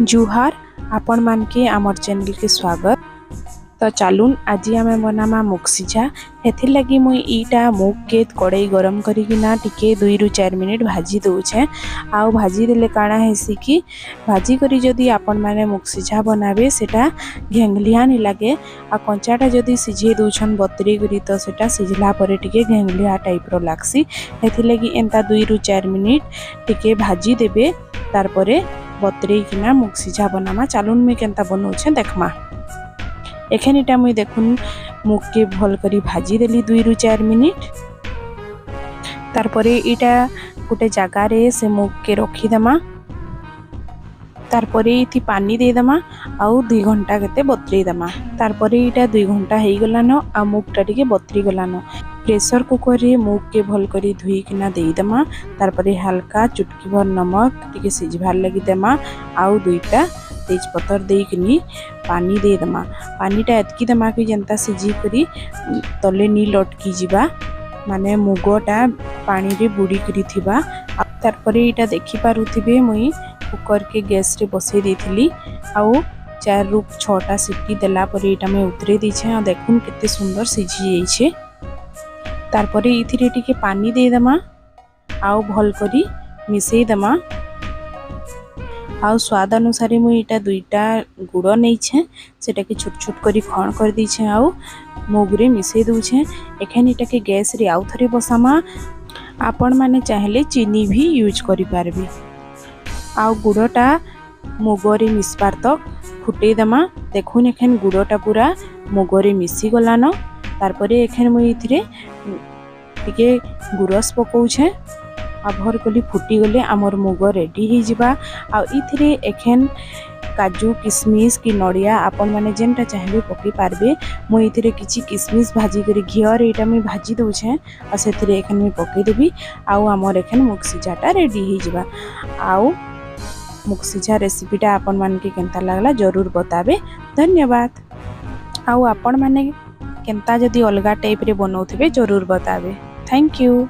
जुहार आपण मान के आमर चैनल के स्वागत। तो चलून आज आम बनामा मुग सिझा। हेथिर लगी मुई ईटा मुग के कड़ाई गरम करिकिना टिके 2 ରୁ 4 मिनिट भाजी दउछे। आउ भाजी देले काना हेसी कि भाजी करी जदी आपण माने मुग सिझा बनाबे सेटा घेंगलिया नि लागे। आ कंचाटा जदी सिझे दउछन बतरी करी तो सेटा सिझला परे टिके घेंगलिया टाइप रो लागसी। हेथिर लगी एंता 2 ରୁ 4 मिनिट टिके भाजी देबे। तार परे बतरी किना मुग सिझा बनामा। चलून मुई केनता बनौछे देखमा। एखनिटा मुई देखुन मुग के भल करी भाजी देली 2 ରୁ 4 मिनिट। तार परे इटा गोटे जगह रे से मुग के रखी दमा। तार परे इथि पानी दे दमा आउ 2 घंटा केते बतरी दमा। तार परे इटा 2 घंटा हेई गलानो आ मुगटा टिके बतरी गलानो। प्रेशर कुकर रे मुग के भल करी धुई किना देई दमा। तार परे हल्का चुटकी भर नमक टिके सिझबार लगी देमा आउ 2टा तेज पत्तर दे किनी पानी दे दमा। पानीटा एतकी दमा कि जनता सिझी करी तले नी लटकी जिबा, माने मुगटा पानी रे बुड़ी करी थिबा। तार परे इटा देखि पारुथिबे मुई कुकर के गैस रे बसई देथिली आउ 4 ରୁ 6टा सीटी देला परे इटा मैं उतरे दीछे। आ देखुन केते सुंदर सिझी जाइछे। तार परे इथिरे टिके पानी दे दमा आउ भल करी मिसई दमा। आउ स्वाद अनुसार मुई इटा 2टा गुड़ नैछे, सेटा के छोट छोट करी खण कर दीछे आउ मुग रे मिसई दउछे। एखन इटा के गैस रे आउ थरे बसामा। आपण माने चाहेले चीनी भी यूज करि पारबे। आउ गुड़टा मुग रे मिसबार तक फुटई दमा। देखुन एखन गुड़टा पूरा मुग रे मिसी गलानो। तार परे एखन मुई इथिरे टिके गुरस पकौछे। आ भर कली फुटी गले आमर मुग रेडी ही जिबा। आ इथिरे एखन काजू किशमिश की नड़िया आपण माने जेनटा चाहेबे पकई पारबे। मु इथिरे किछि किशमिश भाजी करी घियो रे इटा मैं भाजी दउछे आ सेथिरे एखन मैं पकई देबी। आउ आमर एखन मुग सिझाटा रेडी ही जिबा। आउ मुग सिझा रेसिपीटा आपण मान के केनता लागला जरूर बताबे। धन्यवाद। आउ आपण माने केनता जदी अलगा टाइप रे बनौथिबे जरूर बताबे। Thank you.